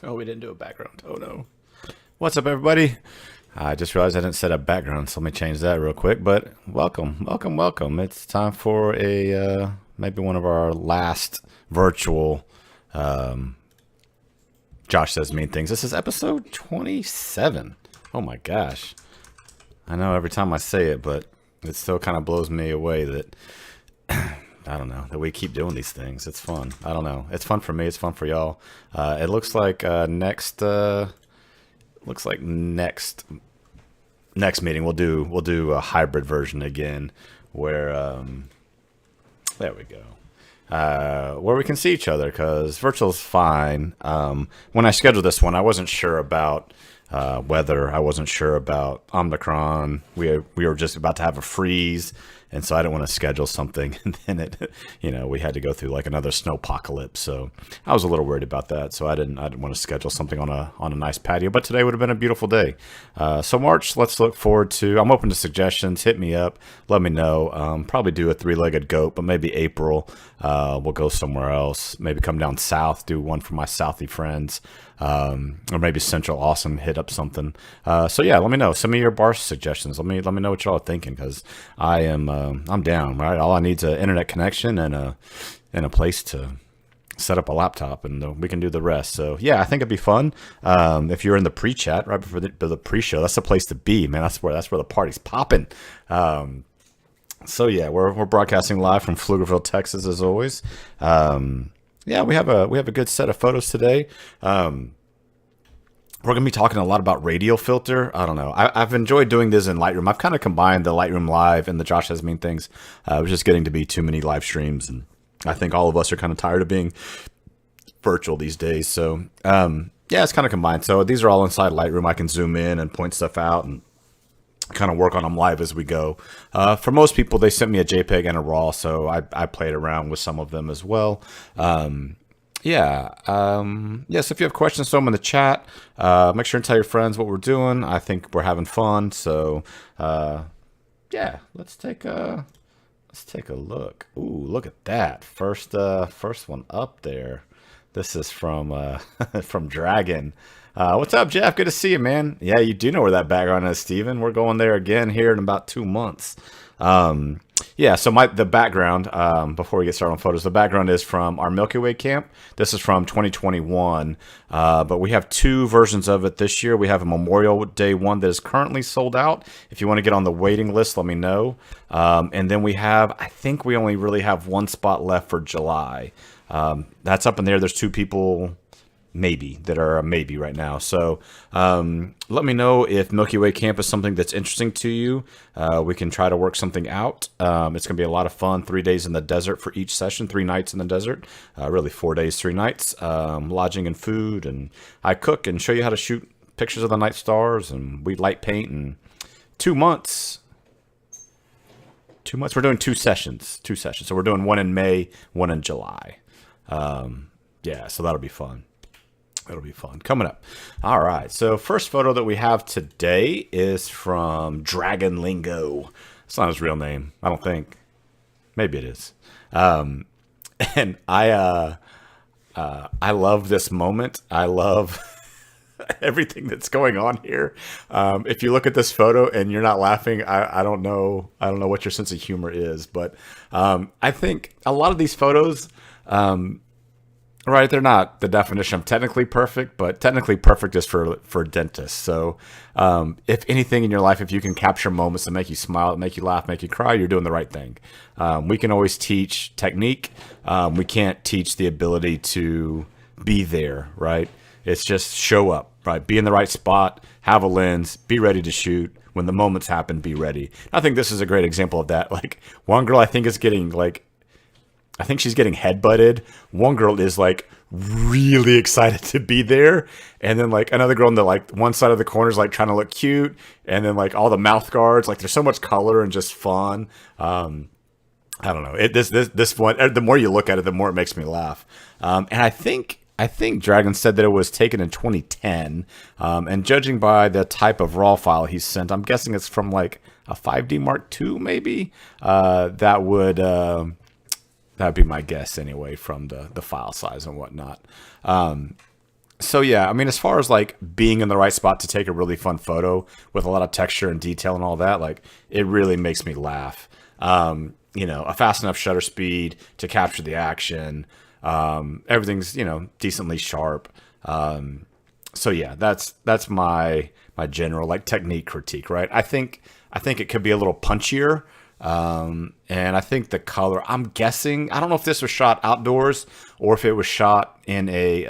Oh, we didn't do a background. Oh, no. What's up, everybody? I just realized I didn't set up background, so let me change that real quick. But welcome. It's time for a maybe one of our last virtual Josh Says Mean Things. This is episode 27. Oh, my gosh. I know every time I say it, but it still kind of blows me away that... I don't know, that we keep doing these things. It's fun. I don't know. It's fun for me. It's fun for y'all. It looks like next meeting we'll do a hybrid version again where there we go. Where we can see each other, because virtual's fine. When I scheduled this one, I wasn't sure about weather. I wasn't sure about Omicron. We were just about to have a freeze, and so I didn't want to schedule something, and then we had to go through like another snowpocalypse. So I was a little worried about that. So I didn't want to schedule something on a nice patio. But today would have been a beautiful day. So March, let's look forward to. I'm open to suggestions. Hit me up. Let me know. Probably do a three-legged goat, but maybe April we'll go somewhere else. Maybe come down south, do one for my Southie friends. Or maybe Central Awesome, hit up something. So yeah, let me know. Send me your bar suggestions. Let me know what y'all are thinking, because I'm down. Right, all I need is an internet connection and a place to set up a laptop, and we can do the rest. So yeah, I think it'd be fun. If you're in the pre-chat right before the pre-show, that's the place to be, man. That's where the party's popping. So yeah, we're broadcasting live from Pflugerville, Texas, as always. Yeah, we have a good set of photos today. We're going to be talking a lot about radial filter. I don't know. I've enjoyed doing this in Lightroom. I've kind of combined the Lightroom Live and the Josh Says Mean Things. It was just getting to be too many live streams, and I think all of us are kind of tired of being virtual these days. So yeah, it's kind of combined. So these are all inside Lightroom. I can zoom in and point stuff out and kind of work on them live as we go. For most people, they sent me a JPEG and a RAW, so I played around with some of them as well. Yes, if you have questions, throw them in the chat. Make sure and tell your friends what we're doing. I think we're having fun. So yeah, let's take a look. Ooh, look at that. First one up there. This is from from Dragon. What's up, Jeff? Good to see you, man. Yeah, you do know where that background is, Steven. We're going there again here in about 2 months. Yeah, so the background, before we get started on photos, the background is from our Milky Way camp. This is from 2021, but we have 2 versions of it this year. We have a Memorial Day one that is currently sold out. If you want to get on the waiting list, let me know. And then I think we only really have 1 spot left for July. That's up in there. There's 2 people maybe that are a maybe right now. So let me know if Milky Way camp is something that's interesting to you. We can try to work something out. It's gonna be a lot of fun. 3 days in the desert for each session, 3 nights in the desert, really 4 days, 3 nights, lodging and food, and I cook and show you how to shoot pictures of the night stars, and we light paint. And 2 months we're doing 2 sessions. So we're doing one in May, one in July. Yeah, so that'll be fun. It'll be fun coming up. All right. So first photo that we have today is from Dragon Lingo. It's not his real name, I don't think. Maybe it is. And I love this moment. I love everything that's going on here. If you look at this photo and you're not laughing, I don't know what your sense of humor is, but I think a lot of these photos, right, they're not the definition of technically perfect, but technically perfect is for dentists. So if anything in your life, if you can capture moments that make you smile, make you laugh, make you cry, you're doing the right thing. We can always teach technique. We can't teach the ability to be there, right? It's just show up, right? Be in the right spot, have a lens, be ready to shoot. When the moments happen, be ready. I think this is a great example of that. Like, one girl I think is getting I think she's getting headbutted. One girl is like really excited to be there, and then like another girl in the one side of the corner is like trying to look cute, and then like all the mouth guards, like there's so much color and just fun. I don't know. This one, the more you look at it, the more it makes me laugh. And I think Dragon said that it was taken in 2010, and judging by the type of RAW file he sent, I'm guessing it's from like a 5D Mark II, maybe. That'd be my guess anyway, from the file size and whatnot. So yeah, I mean, as far as like being in the right spot to take a really fun photo with a lot of texture and detail and all that, like it really makes me laugh. You know, a fast enough shutter speed to capture the action. Everything's, you know, decently sharp. So yeah, that's my general like technique critique, right? I think it could be a little punchier. And I think the color, I'm guessing, I don't know if this was shot outdoors or if it was shot in a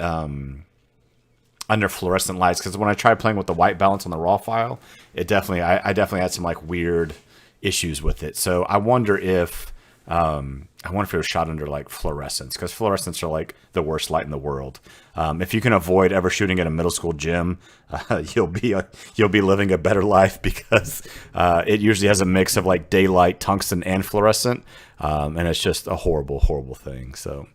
under fluorescent lights, because when I tried playing with the white balance on the raw file, it definitely I definitely had some like weird issues with it. So I wonder if it was shot under like fluorescents, because fluorescents are like the worst light in the world. If you can avoid ever shooting at a middle school gym, you'll be living a better life, because it usually has a mix of like daylight, tungsten, and fluorescent, and it's just a horrible, horrible thing. So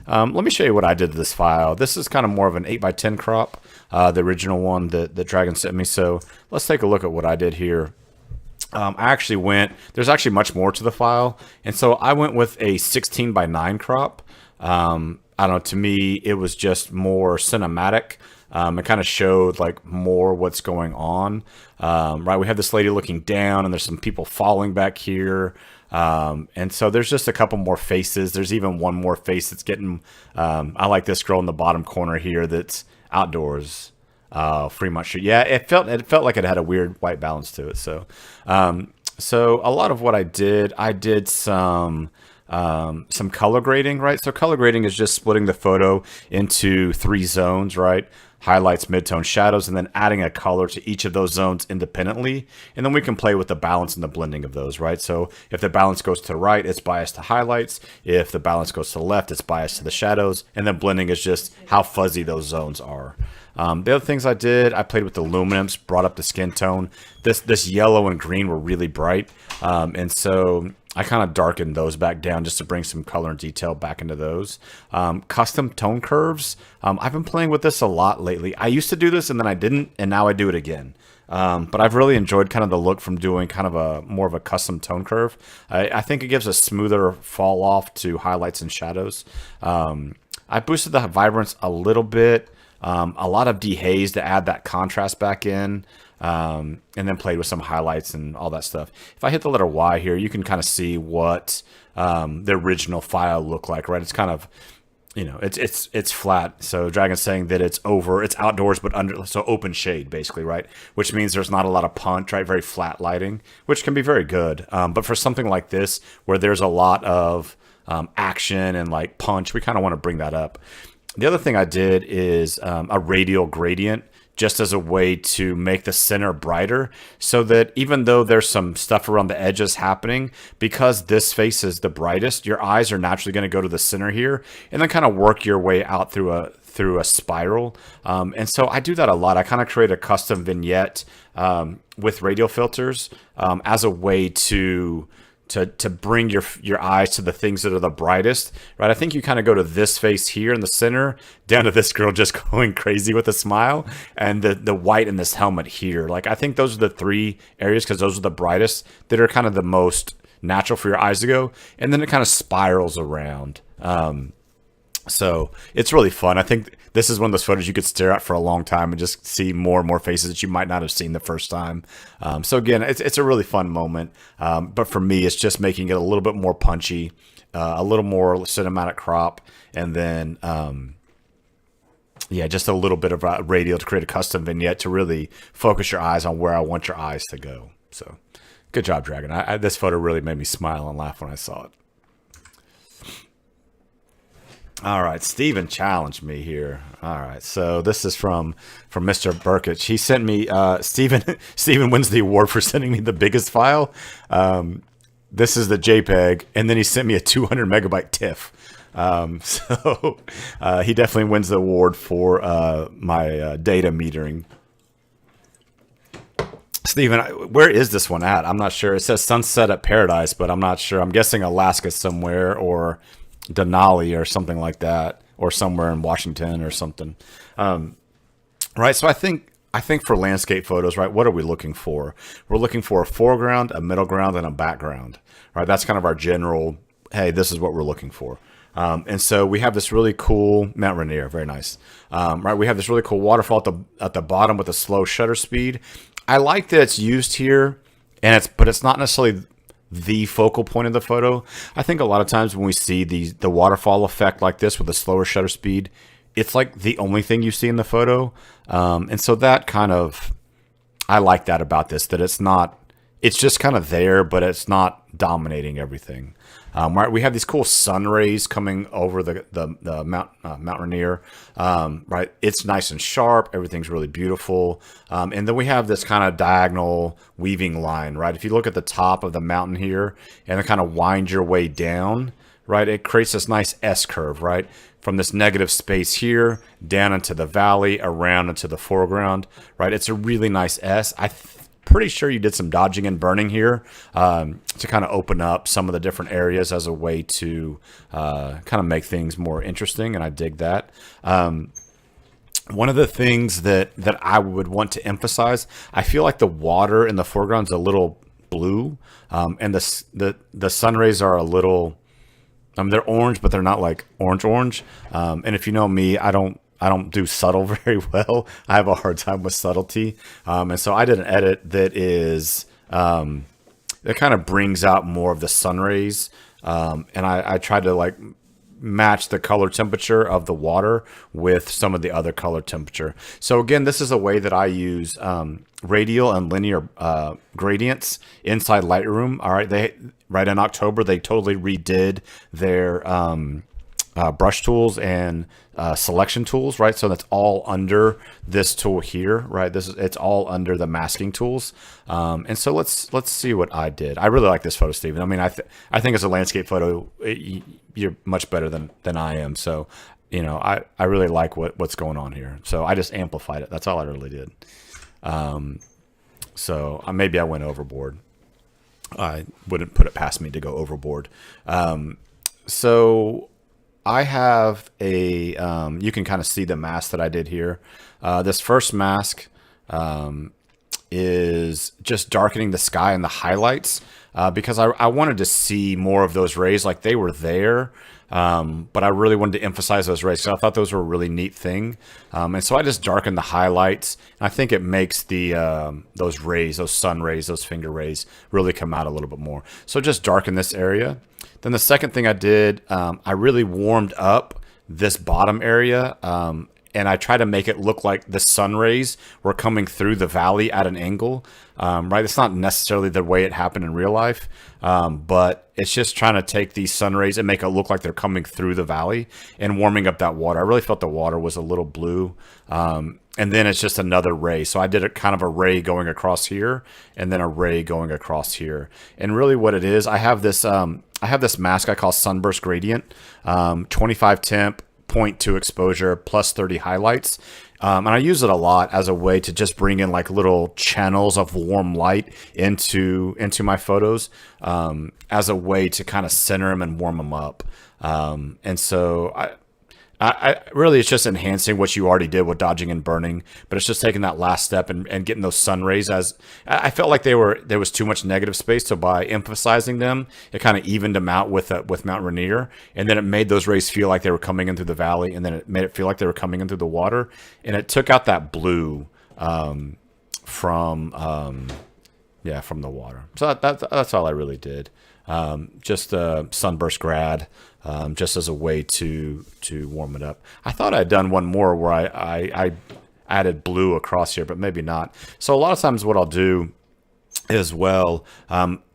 let me show you what I did to this file. This is kind of more of an 8x10 crop, the original one that Dragon sent me. So let's take a look at what I did here. I actually there's actually much more to the file. And so I went with a 16:9 crop. I don't know, to me, it was just more cinematic. It kind of showed like more what's going on. Right. We have this lady looking down and there's some people falling back here. And so there's just a couple more faces. There's even one more face that's getting, I like this girl in the bottom corner here that's outdoors. Fremont Street. Yeah, it felt like it had a weird white balance to it. So, so a lot of what I did some color grading, right? So color grading is just splitting the photo into 3 zones, right? Highlights, midtone, shadows, and then adding a color to each of those zones independently. And then we can play with the balance and the blending of those, right? So if the balance goes to the right, it's biased to highlights. If the balance goes to the left, it's biased to the shadows. And then blending is just how fuzzy those zones are. The other things I did, I played with the luminance, brought up the skin tone. This yellow and green were really bright. And so I kind of darkened those back down just to bring some color and detail back into those. Custom tone curves. I've been playing with this a lot lately. I used to do this and then I didn't, and now I do it again. But I've really enjoyed kind of the look from doing kind of a more of a custom tone curve. I think it gives a smoother fall off to highlights and shadows. I boosted the vibrance a little bit. A lot of dehaze to add that contrast back in, and then played with some highlights and all that stuff. If I hit the letter Y here, you can kind of see what the original file looked like, right? It's kind of, you know, it's flat. So Dragon's saying that it's outdoors, but under, so open shade basically, right? Which means there's not a lot of punch, right? Very flat lighting, which can be very good. But for something like this, where there's a lot of action and like punch, we kind of want to bring that up. The other thing I did is a radial gradient, just as a way to make the center brighter, so that even though there's some stuff around the edges happening, because this face is the brightest, your eyes are naturally going to go to the center here and then kind of work your way out through a spiral. And so I do that a lot. I kind of create a custom vignette with radial filters as a way to bring your eyes to the things that are the brightest, right? I think you kind of go to this face here in the center, down to this girl just going crazy with a smile, and the white in this helmet here. Like, I think those are the 3 areas, because those are the brightest, that are kind of the most natural for your eyes to go, and then it kind of spirals around. So it's really fun. I think this is one of those photos you could stare at for a long time and just see more and more faces that you might not have seen the first time. So again, it's a really fun moment. But for me, it's just making it a little bit more punchy, a little more cinematic crop, and then yeah, just a little bit of a radial to create a custom vignette to really focus your eyes on where I want your eyes to go. So good job, Dragon. This photo really made me smile and laugh when I saw it. All right, Steven challenged me here. All right, so this is from Mr. Burkich. He sent me, Steven wins the award for sending me the biggest file. This is the JPEG, and then he sent me a 200 megabyte TIFF. So he definitely wins the award for my data metering. Steven, where is this one at? I'm not sure. It says Sunset at Paradise, but I'm not sure. I'm guessing Alaska somewhere, or Denali or something like that, or somewhere in Washington or something. Right. So I think for landscape photos, right, what are we looking for? We're looking for a foreground, a middle ground, and a background. Right. That's kind of our general, hey, this is what we're looking for. And so we have this really cool Mount Rainier, very nice. Right, we have this really cool waterfall at the bottom with a slow shutter speed. I like that it's used here, but it's not necessarily the focal point of the photo. I think a lot of times when we see the waterfall effect like this with a slower shutter speed, it's like the only thing you see in the photo. And so that kind of, I like that about this, that it's just kind of there, but it's not dominating everything. Right, we have these cool sun rays coming over the Mount Rainier. Right, it's nice and sharp. Everything's really beautiful. And then we have this kind of diagonal weaving line. Right, if you look at the top of the mountain here and then kind of wind your way down, right, it creates this nice S curve. Right, from this negative space here down into the valley, around into the foreground. Right, it's a really nice S. Pretty sure you did some dodging and burning here to kind of open up some of the different areas as a way to kind of make things more interesting, and I dig that. One of the things that I would want to emphasize, I feel like the water in the foreground is a little blue, and the sun rays are a little, they're orange, but they're not like orange. And if you know me, I don't do subtle very well. I have a hard time with subtlety. And so I did an edit that is, that kind of brings out more of the sun rays. And I tried to like match the color temperature of the water with some of the other color temperature. So again, this is a way that I use radial and linear gradients inside Lightroom. All right. Right in October, they totally redid their brush tools and selection tools, right? So that's all under this tool here, right? It's all under the masking tools. And so let's see what I did. I really like this photo, Steven. I mean, I think as a landscape photo, you're much better than I am. So, you know, I really like what's going on here. So I just amplified it. That's all I really did. So maybe I went overboard. I wouldn't put it past me to go overboard. So I have a, you can kind of see the mask that I did here. This first mask is just darkening the sky and the highlights because I wanted to see more of those rays, like they were there, but I really wanted to emphasize those rays. So I thought those were a really neat thing. And so I just darkened the highlights. And I think it makes those rays, those sun rays, those finger rays really come out a little bit more. So just darken this area. Then the second thing I did, I really warmed up this bottom area, and I tried to make it look like the sun rays were coming through the valley at an angle, right? It's not necessarily the way it happened in real life, but it's just trying to take these sun rays and make it look like they're coming through the valley and warming up that water. I really felt the water was a little blue, and then it's just another ray. So I did a kind of a ray going across here and then a ray going across here. And really what it is, I have this mask I call Sunburst Gradient, 25 temp, 0.2 exposure, plus 30 highlights. And I use it a lot as a way to just bring in like little channels of warm light into my photos, as a way to kind of center them and warm them up. And so I really, it's just enhancing what you already did with dodging and burning, but it's just taking that last step and getting those sun rays. As I felt like there was too much negative space, so by emphasizing them, it kind of evened them out with Mount Rainier, and then it made those rays feel like they were coming in through the valley, and then it made it feel like they were coming in through the water, and it took out that blue from the water. So that's all I really did. Just a sunburst grad, just as a way to warm it up. I thought I'd done one more where I added blue across here, but maybe not. So a lot of times what I'll do as well,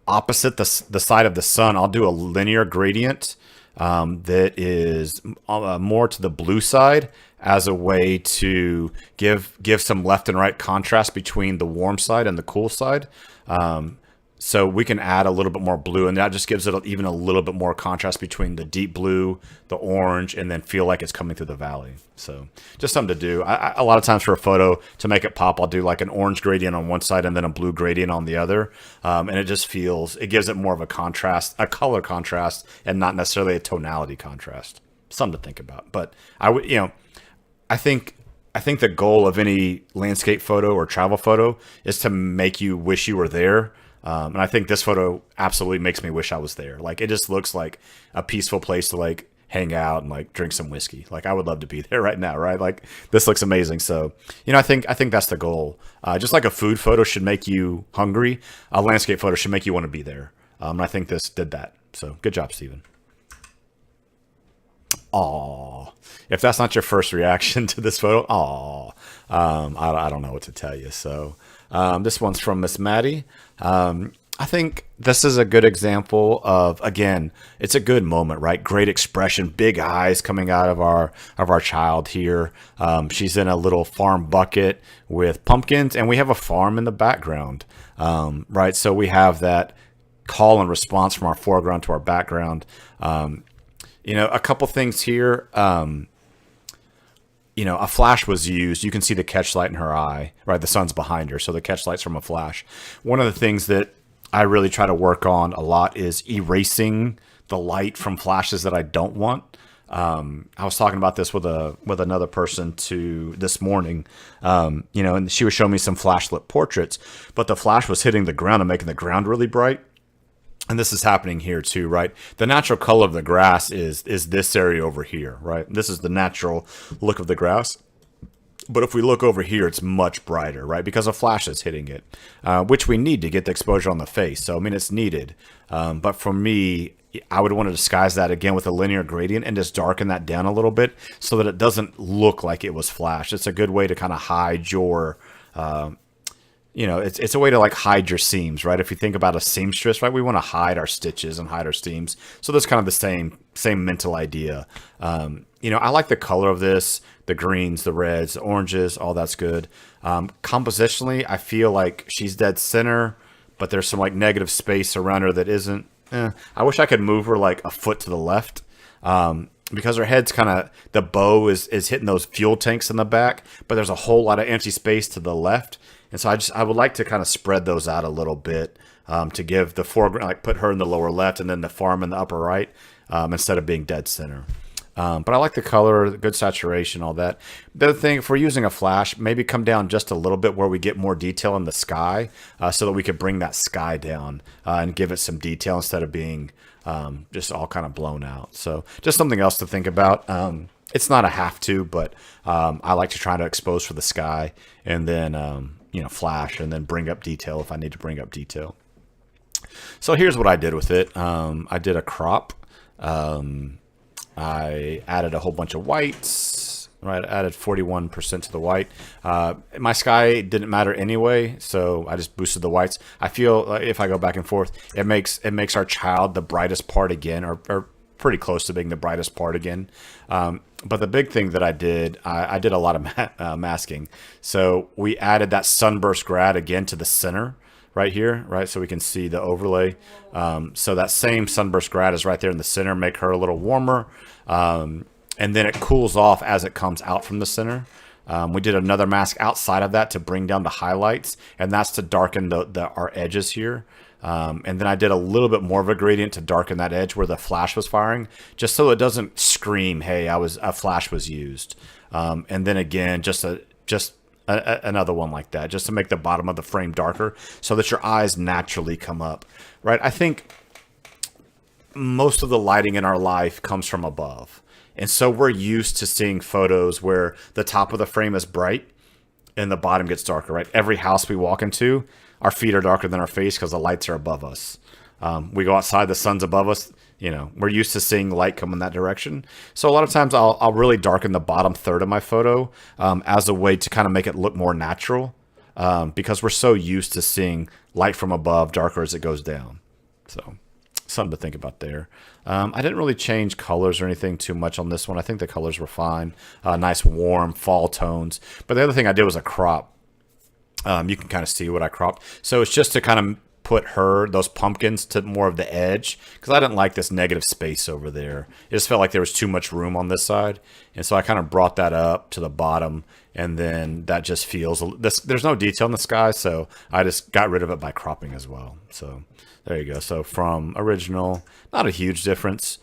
opposite the side of the sun, I'll do a linear gradient that is more to the blue side, as a way to give some left and right contrast between the warm side and the cool side. So we can add a little bit more blue, and that just gives it even a little bit more contrast between the deep blue, the orange, and then feel like it's coming through the valley. So just something to do. A lot of times for a photo, to make it pop, I'll do like an orange gradient on one side and then a blue gradient on the other. And it just it gives it more of a contrast, a color contrast, and not necessarily a tonality contrast. Something to think about. But I think the goal of any landscape photo or travel photo is to make you wish you were there. And I think this photo absolutely makes me wish I was there. Like, it just looks like a peaceful place to like hang out and like drink some whiskey. Like I would love to be there right now, right? Like this looks amazing. So, I think that's the goal. Just like a food photo should make you hungry, a landscape photo should make you want to be there. And I think this did that. So good job, Steven. Aw, if that's not your first reaction to this photo, aw, I don't know what to tell you. So this one's from Miss Maddie. I think this is a good example of, again, it's a good moment, right? Great expression, big eyes coming out of our child here. She's in a little farm bucket with pumpkins, and we have a farm in the background, right? So we have that call and response from our foreground to our background. A couple things here. A flash was used. You can see the catch light in her eye, right? The sun's behind her, so the catch light's from a flash. One of the things that I really try to work on a lot is erasing the light from flashes that I don't want. I was talking about this with another person this morning, and she was showing me some flash lit portraits, but the flash was hitting the ground and making the ground really bright. And this is happening here too, right? The natural color of the grass is this area over here, right? This is the natural look of the grass. But if we look over here, it's much brighter, right? Because a flash is hitting it, which we need to get the exposure on the face. So, it's needed. But for me, I would want to disguise that again with a linear gradient and just darken that down a little bit so that it doesn't look like it was flash. It's a good way to kind of hide your... it's a way to like hide your seams, right? If you think about a seamstress, right, we want to hide our stitches and hide our seams. So that's kind of the same mental idea. I like the color of this, the greens, the reds, the oranges, all that's good. Compositionally, I feel like she's dead center, but there's some like negative space around her that isn't. I wish I could move her like a foot to the left. Because her head's kind of, the bow is hitting those fuel tanks in the back, but there's a whole lot of empty space to the left. And so I would like to kind of spread those out a little bit to give the foreground, like put her in the lower left and then the farm in the upper right instead of being dead center. But I like the color, the good saturation, all that. The other thing, if we're using a flash, maybe come down just a little bit where we get more detail in the sky so that we could bring that sky down and give it some detail instead of being just all kind of blown out. So just something else to think about. It's not a have to, but I like to try to expose for the sky and then, flash and then bring up detail if I need to bring up detail. So here's what I did with it. I did a crop. I added a whole bunch of whites, right? I added 41% to the white. My sky didn't matter anyway, so I just boosted the whites. I feel like if I go back and forth, it makes our child the brightest part again, or pretty close to being the brightest part again. But the big thing that I did a lot of masking. So we added that sunburst grad again to the center right here, right? So we can see the overlay. So that same sunburst grad is right there in the center, make her a little warmer. And then it cools off as it comes out from the center. We did another mask outside of that to bring down the highlights, and that's to darken our edges here. And then I did a little bit more of a gradient to darken that edge where the flash was firing, just so it doesn't scream, hey, a flash was used. And then again, just another one like that, just to make the bottom of the frame darker so that your eyes naturally come up, right? I think most of the lighting in our life comes from above. And so we're used to seeing photos where the top of the frame is bright and the bottom gets darker, right? Every house we walk into, our feet are darker than our face because the lights are above us. We go outside, the sun's above us. We're used to seeing light come in that direction. So a lot of times I'll really darken the bottom third of my photo as a way to kind of make it look more natural because we're so used to seeing light from above darker as it goes down. So something to think about there. I didn't really change colors or anything too much on this one. I think the colors were fine. Nice warm fall tones. But the other thing I did was a crop. You can kind of see what I cropped. So it's just to kind of put those pumpkins to more of the edge because I didn't like this negative space over there. It just felt like there was too much room on this side. And so I kind of brought that up to the bottom, and then that just feels, there's no detail in the sky, so I just got rid of it by cropping as well. So there you go. So from original, not a huge difference,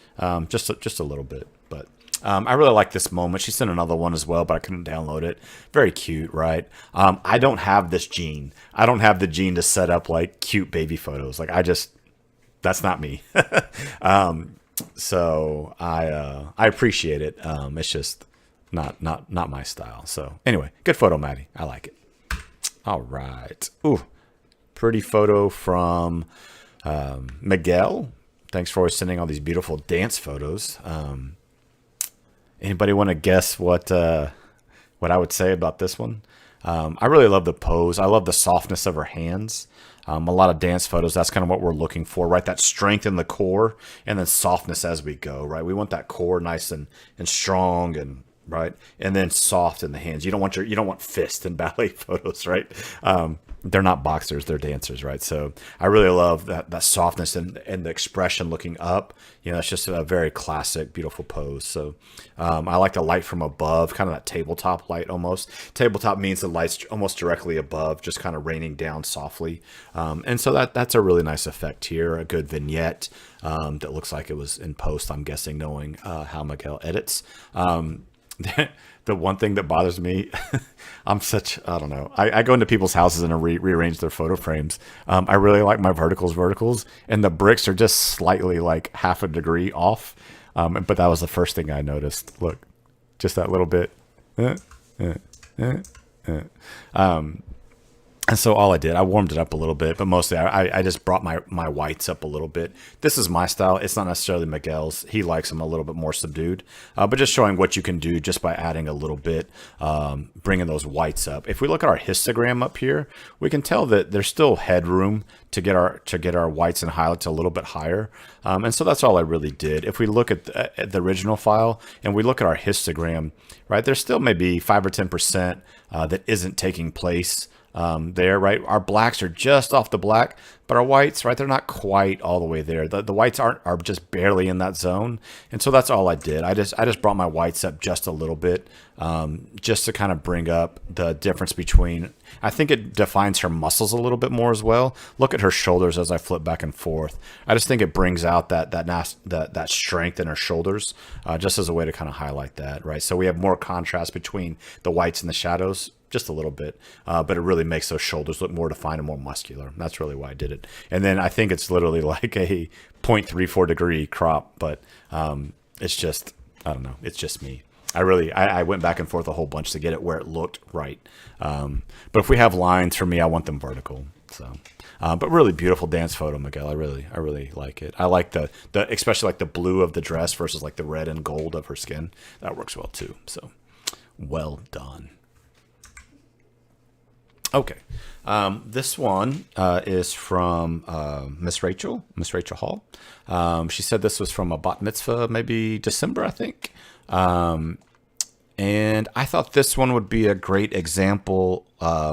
just a little bit, but I really like this moment. She sent another one as well, but I couldn't download it. Very cute, right? I don't have this gene. I don't have the gene to set up like cute baby photos. Like that's not me. So I appreciate it. It's just not my style. So anyway, good photo, Maddie. I like it. All right. Ooh, pretty photo from Miguel. Thanks for sending all these beautiful dance photos. Anybody want to guess what I would say about this one? I really love the pose. I love the softness of her hands. A lot of dance photos, that's kind of what we're looking for, right? That strength in the core and then softness as we go, right? We want that core nice and strong and right, and then soft in the hands. You don't want fist in ballet photos, right? They're not boxers, they're dancers, right? So I really love that softness and the expression looking up. It's just a very classic, beautiful pose. So I like the light from above, kind of that tabletop light almost. Tabletop means the light's almost directly above, just kind of raining down softly. And so that's a really nice effect here, a good vignette that looks like it was in post, I'm guessing, knowing how Miguel edits. The one thing that bothers me, I don't know. I go into people's houses and rearrange their photo frames. I really like my verticals, and the bricks are just slightly like half a degree off. But that was the first thing I noticed. Look, just that little bit. And so all I did, I warmed it up a little bit, but mostly I just brought my whites up a little bit. This is my style. It's not necessarily Miguel's. He likes them a little bit more subdued, but just showing what you can do just by adding a little bit, bringing those whites up. If we look at our histogram up here, we can tell that there's still headroom to get our whites and highlights a little bit higher. And so that's all I really did. If we look at the original file and we look at our histogram, right, there's still maybe 5 or 10% that isn't taking place there, right? Our blacks are just off the black, but our whites, right, they're not quite all the way there. The whites are just barely in that zone. And so that's all I did. I just brought my whites up just a little bit, just to kind of bring up the difference between, I think it defines her muscles a little bit more as well. Look at her shoulders as I flip back and forth. I just think it brings out that strength in her shoulders, just as a way to kind of highlight that, right? So we have more contrast between the whites and the shadows, just a little bit, but it really makes those shoulders look more defined and more muscular. That's really why I did it. And then I think it's literally like a 0.34 degree crop, but it's just, I don't know, it's just me. I went back and forth a whole bunch to get it where it looked right. But if we have lines, for me, I want them vertical. So, but really beautiful dance photo, Miguel. I really like it. I like the especially like the blue of the dress versus like the red and gold of her skin. That works well too. So well done. Okay, this one is from Miss Rachel Hall. She said this was from a bat mitzvah, maybe December, I think. And I thought this one would be a great example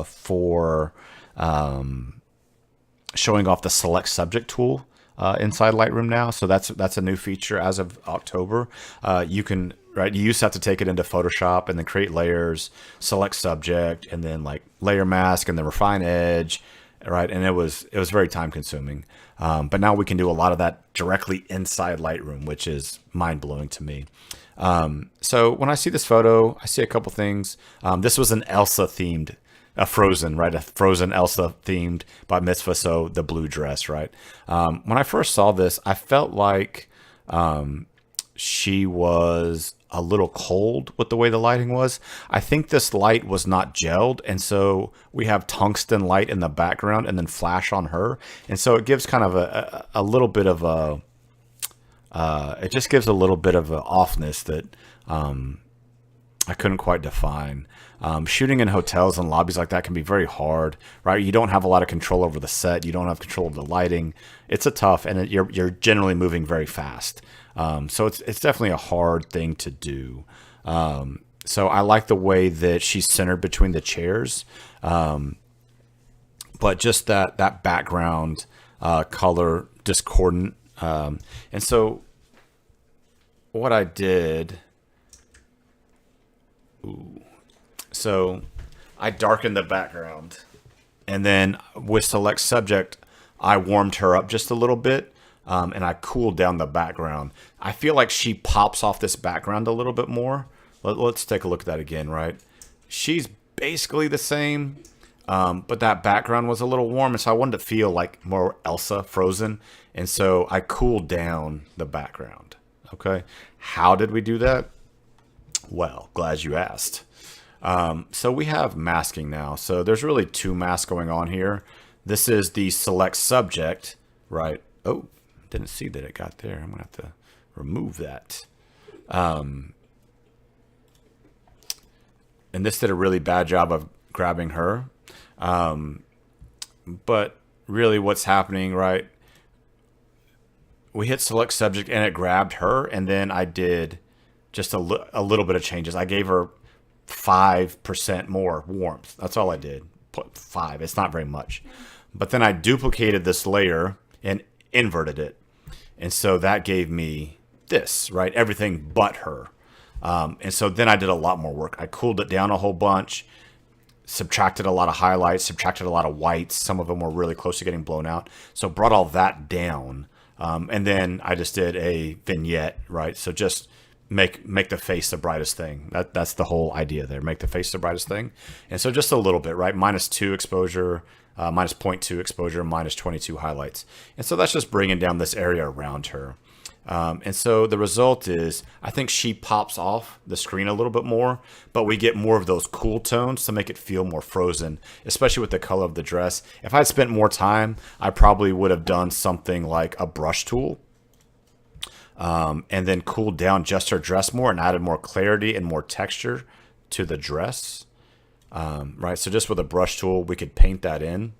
for showing off the select subject tool inside Lightroom now. So that's a new feature as of October. You can, right, you used to have to take it into Photoshop and then create layers, select subject, and then like layer mask and then refine edge, right? And it was very time consuming. But now we can do a lot of that directly inside Lightroom, which is mind blowing to me. So when I see this photo, I see a couple things. This was an Elsa themed, a Frozen, right? A Frozen Elsa themed by Mitzvah. So the blue dress, right? When I first saw this, I felt like she was a little cold with the way the lighting was. I think this light was not gelled, and so we have tungsten light in the background and then flash on her, and so it gives kind of a little bit of a it just gives a little bit of an offness that I couldn't quite define. Shooting in hotels and lobbies like that can be very hard, right? You don't have a lot of control over the set. You don't have control of the lighting. It's a tough, and you're generally moving very fast. So it's definitely a hard thing to do. So I like the way that she's centered between the chairs. But just that background color discordant. And so what I did, so I darkened the background, and then with select subject, I warmed her up just a little bit. And I cooled down the background. I feel like she pops off this background a little bit more. Let's take a look at that again, right? She's basically the same, but that background was a little warm, and so I wanted to feel like more Elsa Frozen, and so I cooled down the background. Okay. How did we do that? Well, glad you asked. So we have masking now. So there's really two masks going on here. This is the select subject, right? Oh, didn't see that it got there. I'm going to have to remove that. And this did a really bad job of grabbing her. But really what's happening, right? We hit select subject and it grabbed her. And then I did just a little bit of changes. I gave her 5% more warmth. That's all I did. Put 5. It's not very much. But then I duplicated this layer and inverted it. And so that gave me this, right? Everything but her. And so then I did a lot more work. I cooled it down a whole bunch, subtracted a lot of highlights, subtracted a lot of whites. Some of them were really close to getting blown out. So brought all that down. And then I just did a vignette, right? So just make the face the brightest thing. That's the whole idea there. Make the face the brightest thing. And so just a little bit, right? -2 exposure, minus 0.2 exposure, minus 22 highlights. And so that's just bringing down this area around her. And so the result is, I think she pops off the screen a little bit more, but we get more of those cool tones to make it feel more frozen, especially with the color of the dress. If I'd spent more time, I probably would have done something like a brush tool, and then cooled down just her dress more and added more clarity and more texture to the dress. Right, so just with a brush tool, we could paint that in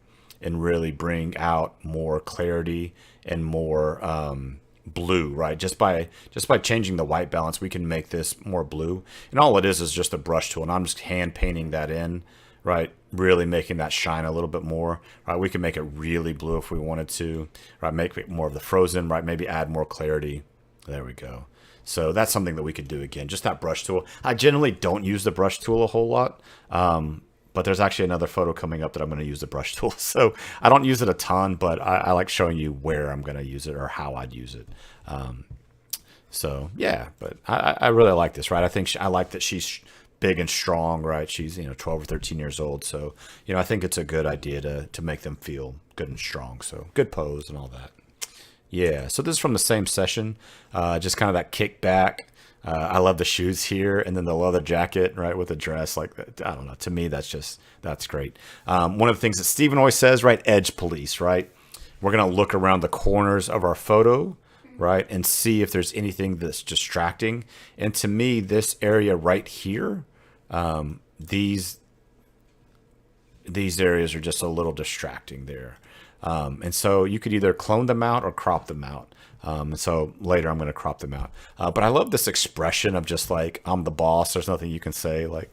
and really bring out more clarity and more blue, right? Just by changing the white balance, we can make this more blue. And all it is just a brush tool, and I'm just hand painting that in, right? Really making that shine a little bit more, right? We can make it really blue if we wanted to, right? Make it more of the frozen, right? Maybe add more clarity. There we go. So that's something that we could do again, just that brush tool. I generally don't use the brush tool a whole lot, but there's actually another photo coming up that I'm going to use the brush tool. So I don't use it a ton, but I like showing you where I'm going to use it or how I'd use it. So yeah, but I really like this, right? I think I like that she's big and strong, right? She's 12 or 13 years old, so I think it's a good idea to make them feel good and strong. So good pose and all that. Yeah, so this is from the same session, just kind of that kick back. I love the shoes here, and then the leather jacket, right, with the dress. Like, I don't know, to me, that's great. One of the things that Steven always says, right, edge police, right? We're going to look around the corners of our photo, right, and see if there's anything that's distracting. And to me, this area right here, these areas are just a little distracting there. And so you could either clone them out or crop them out. So later I'm going to crop them out. But I love this expression of just like, I'm the boss. There's nothing you can say, like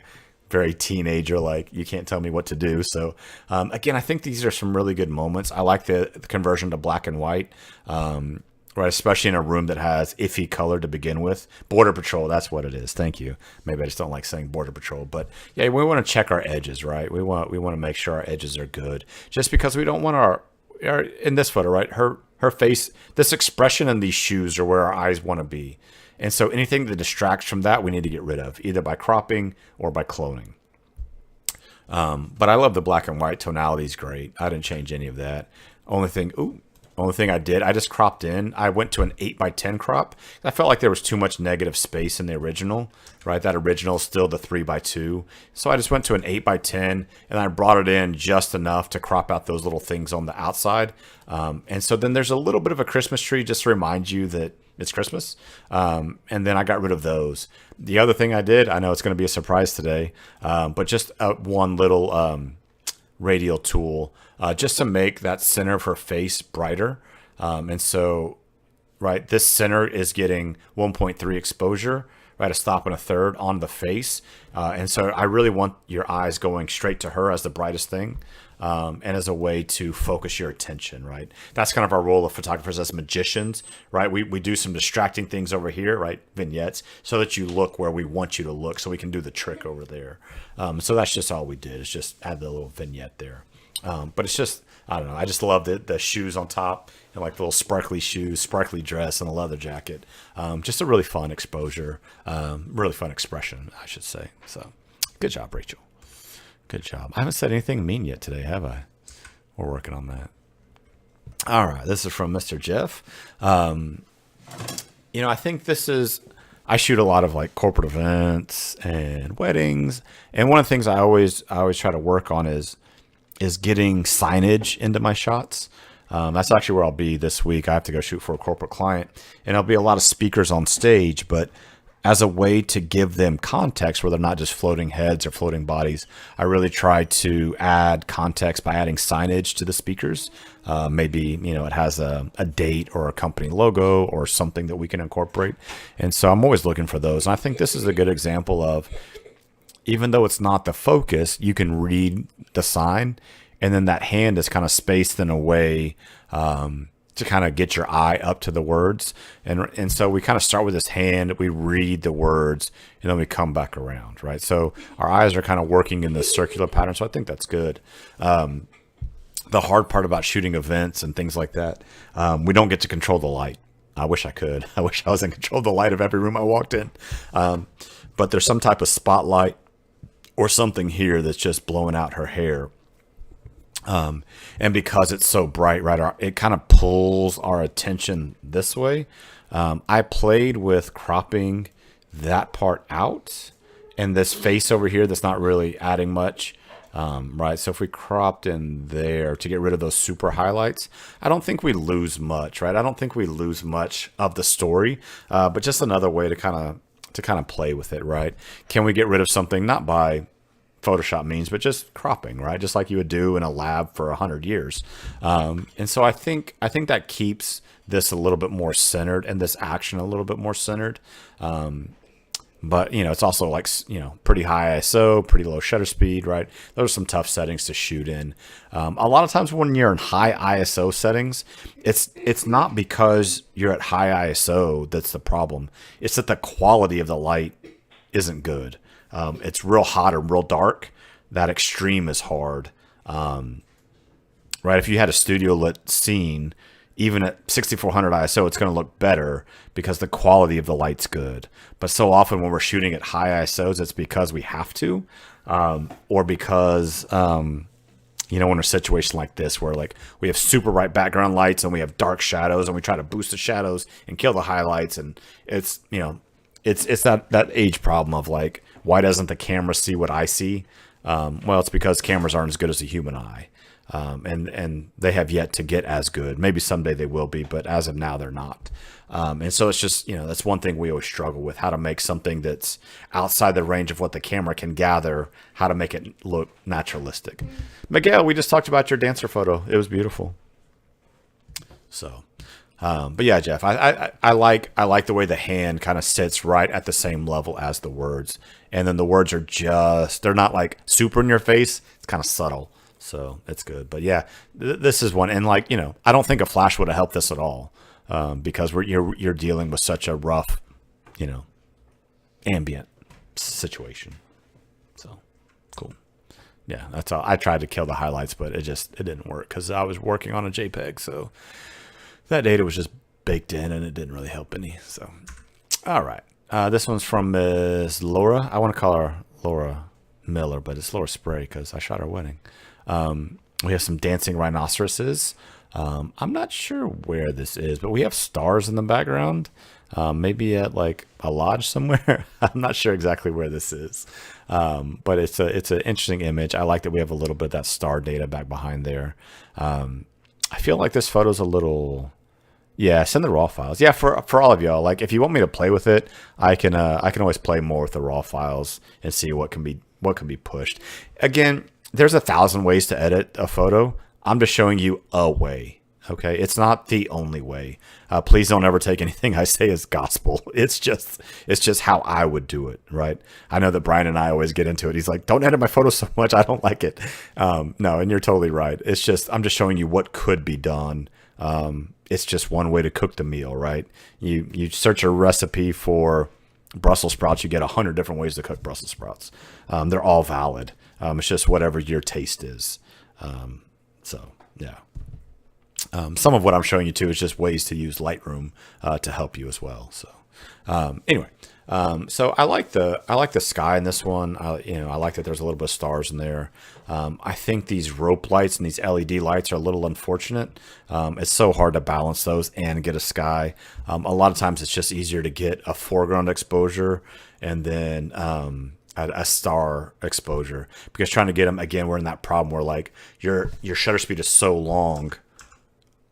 very teenager, like you can't tell me what to do. So again, I think these are some really good moments. I like the conversion to black and white, right? Especially in a room that has iffy color to begin with. Border Patrol, that's what it is. Thank you. Maybe I just don't like saying Border Patrol, but yeah, we want to check our edges, right? We want to make sure our edges are good, just because we don't want our in this photo, right? Her face, this expression and these shoes are where our eyes want to be. And so anything that distracts from that, we need to get rid of, either by cropping or by cloning. But I love the black and white tonality is great. I didn't change any of that. Only thing I did, I just cropped in. I went to an 8x10 crop. I felt like there was too much negative space in the original, right? That original is still the 3x2. So I just went to an 8x10 and I brought it in just enough to crop out those little things on the outside. And so then there's a little bit of a Christmas tree just to remind you that it's Christmas. And then I got rid of those. The other thing I did, I know it's going to be a surprise today, but just one little radial tool, just to make that center of her face brighter. And so, right, this center is getting 1.3 exposure, right, a stop and a third on the face. And so I really want your eyes going straight to her as the brightest thing, and as a way to focus your attention, right? That's kind of our role of photographers as magicians, right? We do some distracting things over here, right, vignettes, so that you look where we want you to look, so we can do the trick over there. So that's just all we did, is just add the little vignette there. But it's just, I don't know, I just love the shoes on top, and like the little sparkly shoes, sparkly dress, and a leather jacket. Just a really fun exposure, really fun expression, I should say. So good job, Rachel. Good job. I haven't said anything mean yet today, have I? We're working on that. All right, this is from Mr. Jeff. I think I shoot a lot of like corporate events and weddings, and one of the things I always try to work on is getting signage into my shots. That's actually where I'll be this week. I have to go shoot for a corporate client, and there'll be a lot of speakers on stage, but as a way to give them context where they're not just floating heads or floating bodies, I really try to add context by adding signage to the speakers. Maybe, it has a date or a company logo or something that we can incorporate. And so I'm always looking for those. And I think this is a good example of, even though it's not the focus, you can read the sign, and then that hand is kind of spaced in a way to kind of get your eye up to the words. And so we kind of start with this hand, we read the words, and then we come back around, right? So our eyes are kind of working in this circular pattern. So I think that's good. The hard part about shooting events and things like that, we don't get to control the light. I wish I could. I wish I was in control of the light of every room I walked in. But there's some type of spotlight or something here that's just blowing out her hair. And because it's so bright, right, it kind of pulls our attention this way. I played with cropping that part out, and this face over here that's not really adding much, right? So if we cropped in there to get rid of those super highlights, I don't think we lose much, right? I don't think we lose much of the story, but just another way to kind of play with it, right? Can we get rid of something not by Photoshop means, but just cropping, right? Just like you would do in a lab for 100 years. And so I think that keeps this a little bit more centered and this action a little bit more centered. But it's also like, pretty high ISO, pretty low shutter speed, right? Those are some tough settings to shoot in. A lot of times when you're in high ISO settings, it's not because you're at high ISO that's the problem. It's that the quality of the light isn't good. It's real hot or real dark. That extreme is hard. Right? If you had a studio lit scene, even at 6400 ISO, it's going to look better because the quality of the light's good. But so often when we're shooting at high ISOs, it's because we have to, or because, when a situation like this where like we have super bright background lights and we have dark shadows and we try to boost the shadows and kill the highlights, and it's that age problem of like, why doesn't the camera see what I see? Well, it's because cameras aren't as good as the human eye. And they have yet to get as good. Maybe someday they will be, but as of now, they're not. And so it's just, that's one thing we always struggle with, how to make something that's outside the range of what the camera can gather, how to make it look naturalistic. Miguel, we just talked about your dancer photo. It was beautiful. So... but yeah, Jeff, I like the way the hand kind of sits right at the same level as the words, and then the words are they're not like super in your face. It's kind of subtle, so it's good. But yeah, this is one, and like I don't think a flash would have helped this at all, because you're dealing with such a rough, ambient situation. So cool. Yeah, that's all. I tried to kill the highlights, but it didn't work because I was working on a JPEG, so. That data was just baked in, and it didn't really help any. So, all right. This one's from Miss Laura. I want to call her Laura Miller, but it's Laura Spray because I shot her wedding. We have some dancing rhinoceroses. I'm not sure where this is, but we have stars in the background. Maybe at like a lodge somewhere. I'm not sure exactly where this is, but it's an interesting image. I like that we have a little bit of that star data back behind there. I feel like this photo's a little. Yeah, send the raw files. Yeah, for all of y'all. Like, if you want me to play with it, I can always play more with the raw files and see what can be pushed. Again, there's 1,000 ways to edit a photo. I'm just showing you a way. Okay, it's not the only way. Please don't ever take anything I say as gospel. It's just how I would do it, right? I know that Brian and I always get into it. He's like, "Don't edit my photos so much. I don't like it." No, and you're totally right. I'm just showing you what could be done. It's just one way to cook the meal, right? You search a recipe for Brussels sprouts, you get 100 different ways to cook Brussels sprouts. They're all valid. It's just whatever your taste is. So yeah. Some of what I'm showing you too is just ways to use Lightroom to help you as well. So anyway, So I like the sky in this one. I like that there's a little bit of stars in there. I think these rope lights and these LED lights are a little unfortunate. It's so hard to balance those and get a sky. A lot of times it's just easier to get a foreground exposure and then a star exposure, because trying to get them again, we're in that problem where like your shutter speed is so long.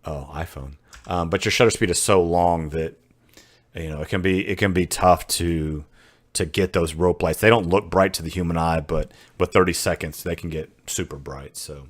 Oh, iPhone. But your shutter speed is so long that it can be tough to get those rope lights. They don't look bright to the human eye, but with 30 seconds they can get super bright. So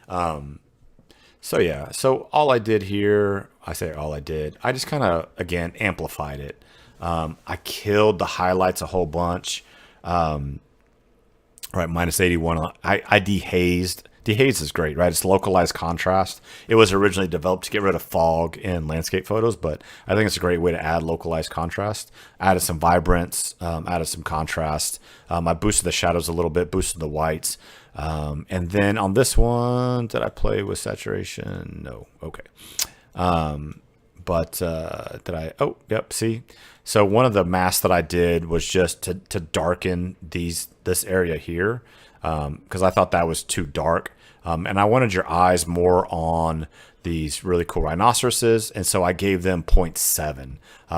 yeah. So all I did here, I say all I did, I just kind of again amplified it. I killed the highlights a whole bunch. Right, minus 81. I dehazed. Dehaze is great, right? It's localized contrast. It was originally developed to get rid of fog in landscape photos, but I think it's a great way to add localized contrast. Added some vibrance, added some contrast. I boosted the shadows a little bit, boosted the whites. And then on this one, did I play with saturation? No. Okay. But did I? Oh, yep. See, so one of the masks that I did was just to darken this area here, because I thought that was too dark, and I wanted your eyes more on these really cool rhinoceroses, and so I gave them 0.7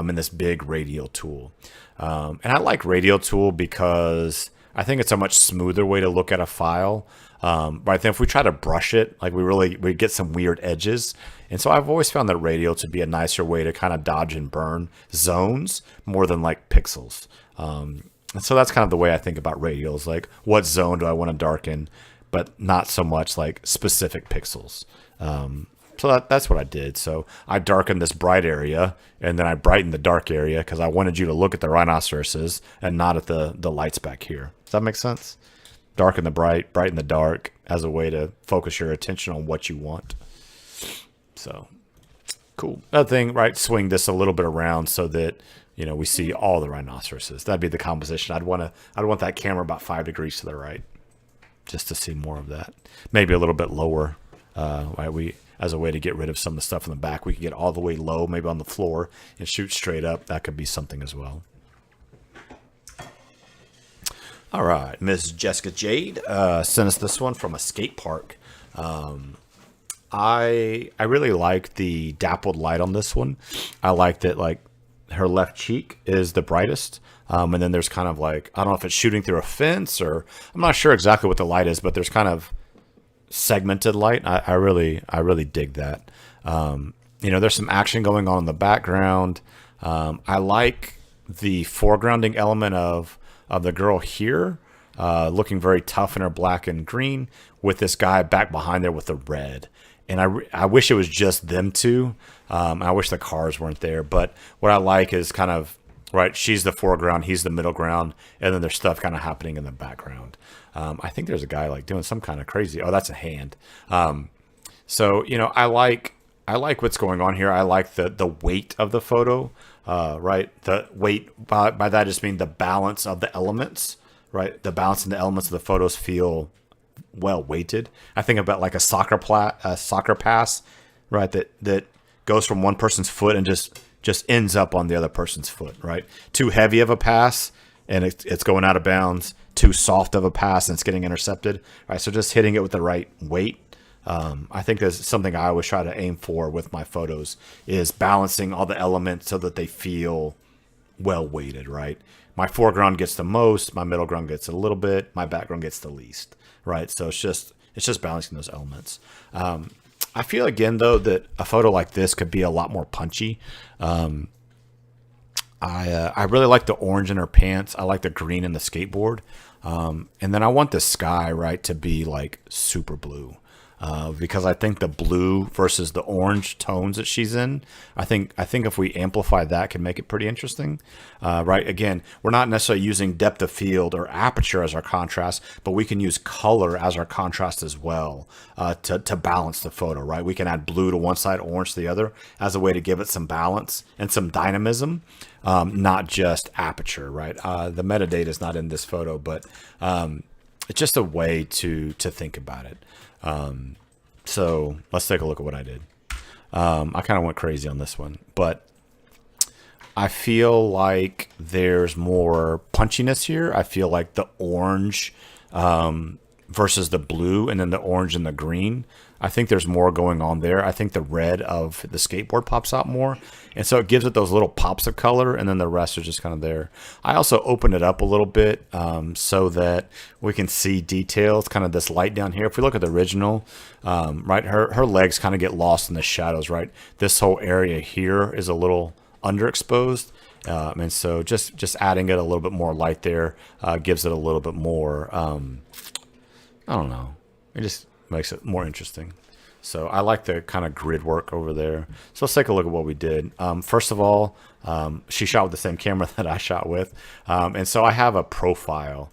in this big radial tool. And I like radial tool because I think it's a much smoother way to look at a file. But I think if we try to brush it, like we get some weird edges. And so I've always found that radial to be a nicer way to kind of dodge and burn zones more than like pixels. And so that's kind of the way I think about radials. Like, what zone do I want to darken, but not so much like specific pixels. So that's what I did. So I darkened this bright area, and then I brightened the dark area because I wanted you to look at the rhinoceroses and not at the lights back here. Does that make sense? Darken the bright, brighten the dark as a way to focus your attention on what you want. So cool. Another thing, right? Swing this a little bit around so that we see all the rhinoceroses. That'd be the composition. I'd want that camera about 5 degrees to the right, just to see more of that. Maybe a little bit lower. Right? As a way to get rid of some of the stuff in the back, we could get all the way low, maybe on the floor, and shoot straight up. That could be something as well. All right, Ms. Jessica Jade sent us this one from a skate park. I really like the dappled light on this one. I like that, like, her left cheek is the brightest, and then there's kind of like, I don't know if it's shooting through a fence, or I'm not sure exactly what the light is, but there's kind of segmented light. I really dig that. There's some action going on in the background. I like the foregrounding element of the girl here, looking very tough in her black and green, with this guy back behind there with the red. And I wish it was just them two. I wish the cars weren't there. But what I like is kind of, right, she's the foreground, he's the middle ground, and then there's stuff kind of happening in the background. I think there's a guy like doing some kind of crazy. Oh, that's a hand. So I like what's going on here. I like the weight of the photo. Right, the weight by that I just mean the balance of the elements. Right, the balance and the elements of the photos feel well weighted. I think about like a soccer pass, right? That goes from one person's foot and just ends up on the other person's foot. Right, too heavy of a pass and it's going out of bounds. Too soft of a pass and it's getting intercepted. Right, so just hitting it with the right weight. I think that's something I always try to aim for with my photos, is balancing all the elements so that they feel well weighted, right? My foreground gets the most, my middle ground gets a little bit, my background gets the least, right? So it's just balancing those elements. I feel again though that a photo like this could be a lot more punchy. I really like the orange in her pants. I like the green in the skateboard. And then I want the sky, right, to be like super blue. Because I think the blue versus the orange tones that she's in, I think if we amplify that, can make it pretty interesting. Right? Again, we're not necessarily using depth of field or aperture as our contrast, but we can use color as our contrast as well, to balance the photo. Right? We can add blue to one side, orange to the other, as a way to give it some balance and some dynamism, not just aperture. Right? The metadata is not in this photo, but it's just a way to think about it. So let's take a look at what I did. I kind of went crazy on this one, but I feel like there's more punchiness here. I feel like the orange versus the blue, and then the orange and the green. I think there's more going on there. I think the red of the skateboard pops out more. And so it gives it those little pops of color, and then the rest are just kind of there. I also opened it up a little bit so that we can see details, kind of this light down here. If we look at the original, right, her legs kind of get lost in the shadows, right? This whole area here is a little underexposed. And so just adding it a little bit more light there gives it a little bit more, I don't know. It just makes it more interesting. So I like the kind of grid work over there. So let's take a look at what we did. First of all, she shot with the same camera that I shot with. And so I have a profile.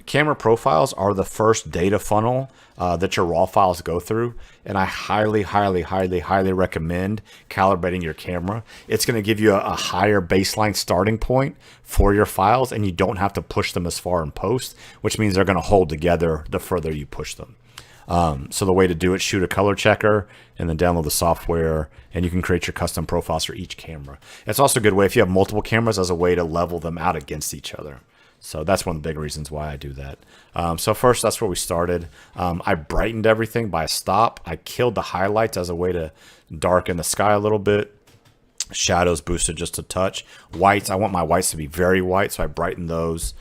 Camera profiles are the first data funnel that your raw files go through. And I highly recommend calibrating your camera. It's going to give you a higher baseline starting point for your files, and you don't have to push them as far in post, which means they're going to hold together the further you push them. So the way to do it, shoot a color checker and then download the software, and you can create your custom profiles for each camera. It's also a good way if you have multiple cameras as a way to level them out against each other. So that's one of the big reasons why I do that. So first, that's where we started. I brightened everything by a stop. I killed the highlights as a way to darken the sky a little bit. Shadows boosted just a touch. Whites, I want my whites to be very white, so I brightened those.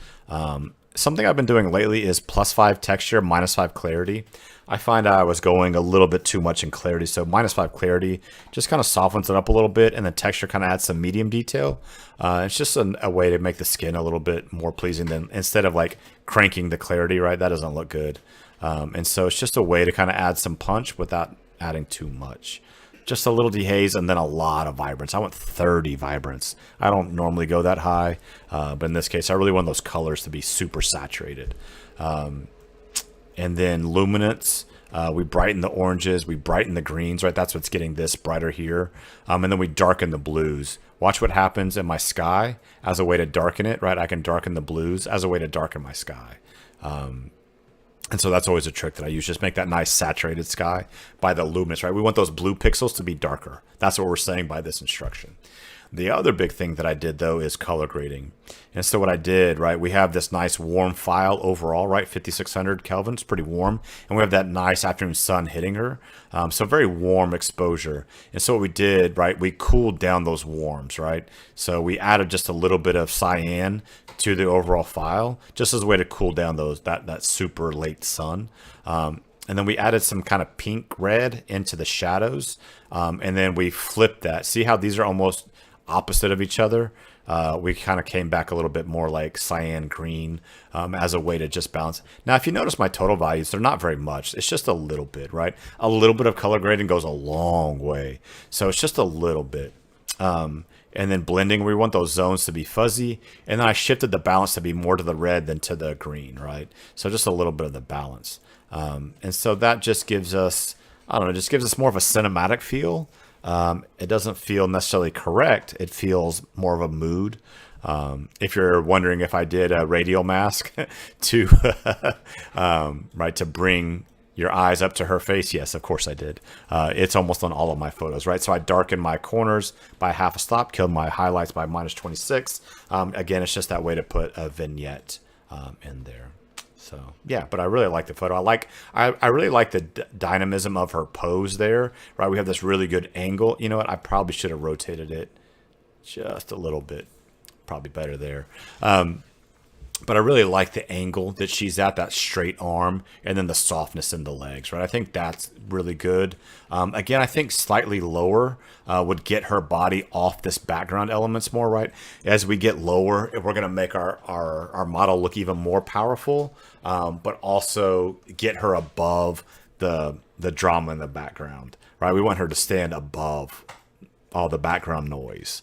Something I've been doing lately is +5 texture, -5 clarity. I find I was going a little bit too much in clarity, so -5 clarity just kind of softens it up a little bit, and the texture kind of adds some medium detail. It's just a way to make the skin a little bit more pleasing than instead of like cranking the clarity, right? That doesn't look good. And so it's just a way to kind of add some punch without adding too much. Just a little dehaze and then a lot of vibrance. I want 30 vibrance. I don't normally go that high, but in this case, I really want those colors to be super saturated. And then luminance, we brighten the oranges, we brighten the greens, right? That's what's getting this brighter here. And then we darken the blues. Watch what happens in my sky as a way to darken it, right? I can darken the blues as a way to darken my sky. And so that's always a trick that I use. Just make that nice saturated sky by the luminance, right? We want those blue pixels to be darker. That's what we're saying by this instruction. The other big thing that I did, though, is color grading. And so what I did, right, we have this nice warm file overall, right, 5600 Kelvin. It's pretty warm. And we have that nice afternoon sun hitting her. So very warm exposure. And so what we did, right, we cooled down those warms, right? So we added just a little bit of cyan to the overall file, just as a way to cool down that super late sun. And then we added some kind of pink red into the shadows. And then we flipped that. See how these are almost opposite of each other? We kind of came back a little bit more like cyan green as a way to just balance. Now, if you notice my total values, they're not very much. It's just a little bit, right? A little bit of color grading goes a long way. So it's just a little bit. And then blending, we want those zones to be fuzzy. And then I shifted the balance to be more to the red than to the green, right? So just a little bit of the balance. And so that just gives us, I don't know, just gives us more of a cinematic feel. It doesn't feel necessarily correct. It feels more of a mood. If you're wondering if I did a radial mask to, right, to bring your eyes up to her face, yes, of course I did. It's almost on all of my photos, right? So I darkened my corners by half a stop, killed my highlights by -26. Again, it's just that way to put a vignette in there. So yeah, but I really like the photo. I really like the dynamism of her pose there, right? We have this really good angle. You know what? I probably should have rotated it just a little bit. Probably better there. But I really like the angle that she's at, that straight arm, and then the softness in the legs, right? I think that's really good. Again, I think slightly lower would get her body off this background elements more, right? As we get lower, we're going to make our model look even more powerful, but also get her above the drama in the background, right? We want her to stand above all the background noise,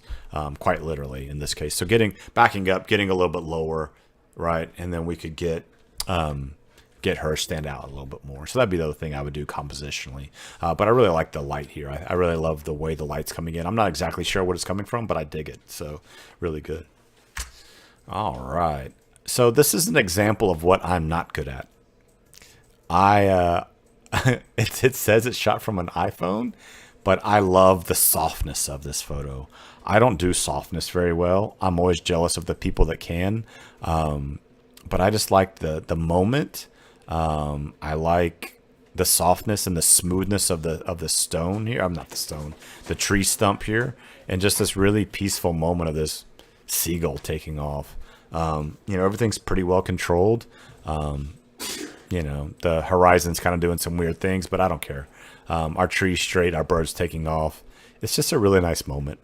quite literally in this case. So backing up, getting a little bit lower, right, and then we could get her stand out a little bit more. So that'd be the other thing I would do compositionally. But I really like the light here. I really love the way the light's coming in. I'm not exactly sure what it's coming from, but I dig it. So really good. All right. So this is an example of what I'm not good at. It says it's shot from an iPhone, but I love the softness of this photo. I don't do softness very well. I'm always jealous of the people that can. But I just like the moment. I like the softness and the smoothness of the stone here. I'm not the stone, the tree stump here, and just this really peaceful moment of this seagull taking off. Everything's pretty well controlled. The horizon's kind of doing some weird things, but I don't care. Our tree's straight, our bird's taking off. It's just a really nice moment.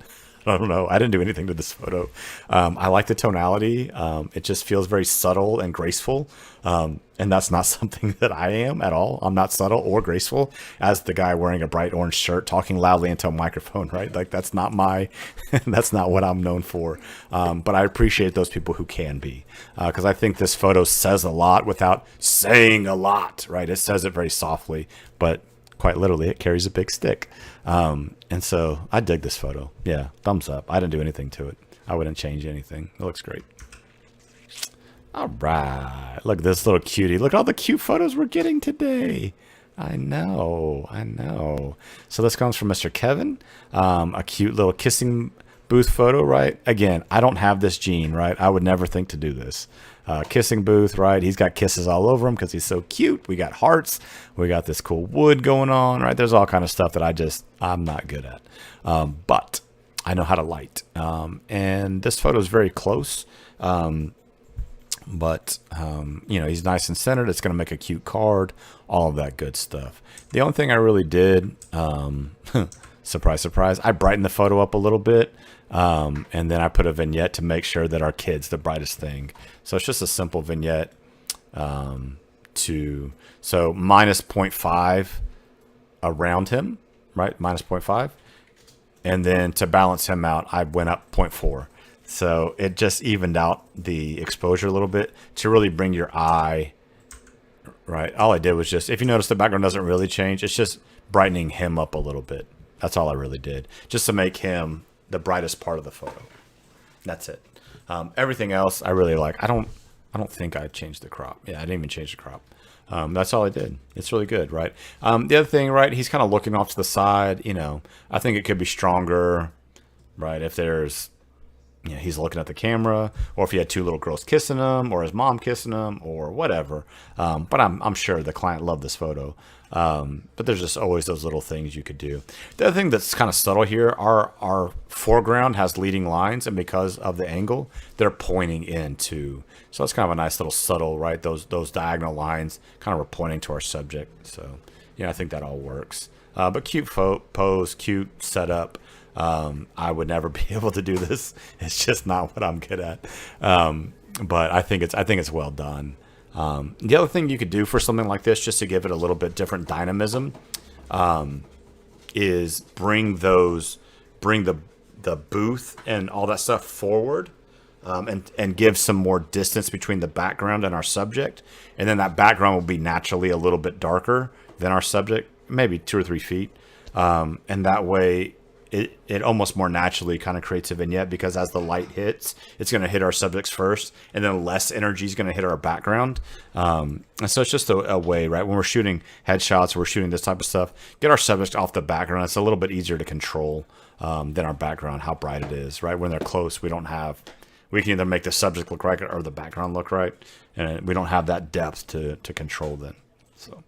I don't know. I didn't do anything to this photo. I like the tonality. It just feels very subtle and graceful. And that's not something that I am at all. I'm not subtle or graceful as the guy wearing a bright orange shirt talking loudly into a microphone, right? Like that's not that's not what I'm known for. But I appreciate those people who can be, because I think this photo says a lot without saying a lot, right? It says it very softly, but quite literally it carries a big stick. And so I dig this photo. Yeah, thumbs up. I didn't do anything to it. I wouldn't change anything. It looks great. All right. Look at this little cutie. Look at all the cute photos we're getting today. I know. So this comes from Mr. Kevin. A cute little kissing booth photo, right? Again, I don't have this gene, right? I would never think to do this. Kissing booth, right? He's got kisses all over him because he's so cute. We got hearts. We got this cool wood going on, right? There's all kind of stuff that I'm not good at. But I know how to light. And this photo is very close. But he's nice and centered. It's going to make a cute card, all of that good stuff. The only thing I really did, surprise, surprise, I brightened the photo up a little bit. And then I put a vignette to make sure that our kid's the brightest thing. So it's just a simple vignette. So minus 0.5 around him, right? Minus 0.5. And then to balance him out, I went up 0.4. So it just evened out the exposure a little bit to really bring your eye, right? All I did was just, if you notice the background doesn't really change, it's just brightening him up a little bit. That's all I really did, just to make him the brightest part of the photo. That's it. Everything else I really like. I don't think I changed the crop. Yeah, I didn't even change the crop. That's all I did. It's really good, right? The other thing, right, he's kind of looking off to the side. I think it could be stronger, right? If there's, he's looking at the camera, or if he had two little girls kissing him, or his mom kissing him, or whatever. But I'm sure the client loved this photo. But there's just always those little things you could do. The other thing that's kind of subtle here, our foreground has leading lines, and because of the angle, they're pointing into. So that's kind of a nice little subtle, right? Those diagonal lines kind of are pointing to our subject. So I think that all works. But cute pose, cute setup. I would never be able to do this. It's just not what I'm good at. But I think it's well done. The other thing you could do for something like this, just to give it a little bit different dynamism, is bring the booth and all that stuff forward, and give some more distance between the background and our subject. And then that background will be naturally a little bit darker than our subject, maybe 2 or 3 feet. And that way it almost more naturally kind of creates a vignette, because as the light hits, it's going to hit our subjects first, and then less energy is going to hit our background. And so it's just a way, right? When we're shooting headshots, we're shooting this type of stuff, get our subject off the background. It's a little bit easier to control than our background, how bright it is, right? When they're close, we can either make the subject look right or the background look right, and we don't have that depth to control them. So,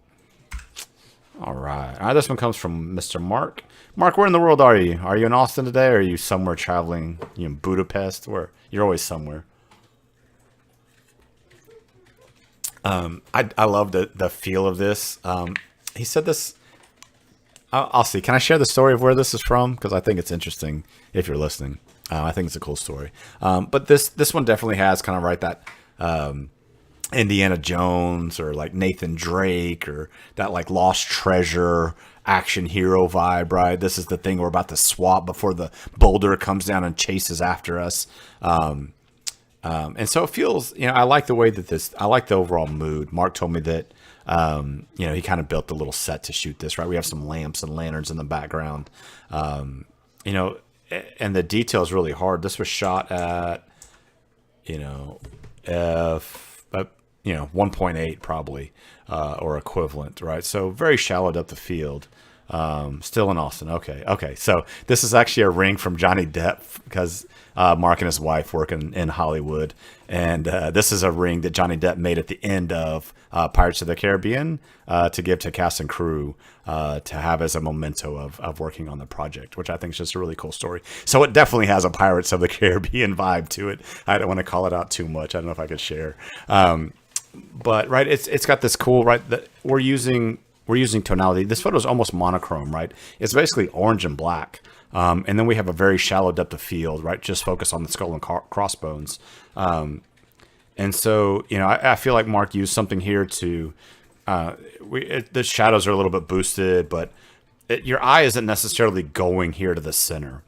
all right. This one comes from Mr. Mark. Mark, where in the world are you? Are you in Austin today, or are you somewhere traveling? You in Budapest? Where? You're always somewhere. I love the feel of this. He said this. I'll see. Can I share the story of where this is from? Because I think it's interesting if you're listening. I think it's a cool story. But this one definitely has kind of that Indiana Jones, or like Nathan Drake, or that like Lost Treasure action hero vibe, right? This is the thing we're about to swap before the boulder comes down and chases after us. And so it feels, I like the way that I like the overall mood. Mark told me that, he kind of built the little set to shoot this, right? We have some lamps and lanterns in the background. And the detail is really hard. This was shot at, 1.8 probably, or equivalent, right? So very shallow depth of field. Still in Austin. Okay. So this is actually a ring from Johnny Depp because Mark and his wife work in Hollywood, and this is a ring that Johnny Depp made at the end of Pirates of the Caribbean to give to cast and crew to have as a memento of working on the project, which I think is just a really cool story. So it definitely has a Pirates of the Caribbean vibe to it. I don't want to call it out too much. I don't know if I could share, but right, it's got this cool that we're using tonality. This photo is almost monochrome, right? It's basically orange and black. And then we have a very shallow depth of field, right? Just focus on the skull and crossbones. And so, I feel like Mark used something here to, the shadows are a little bit boosted, but your eye isn't necessarily going here to the center.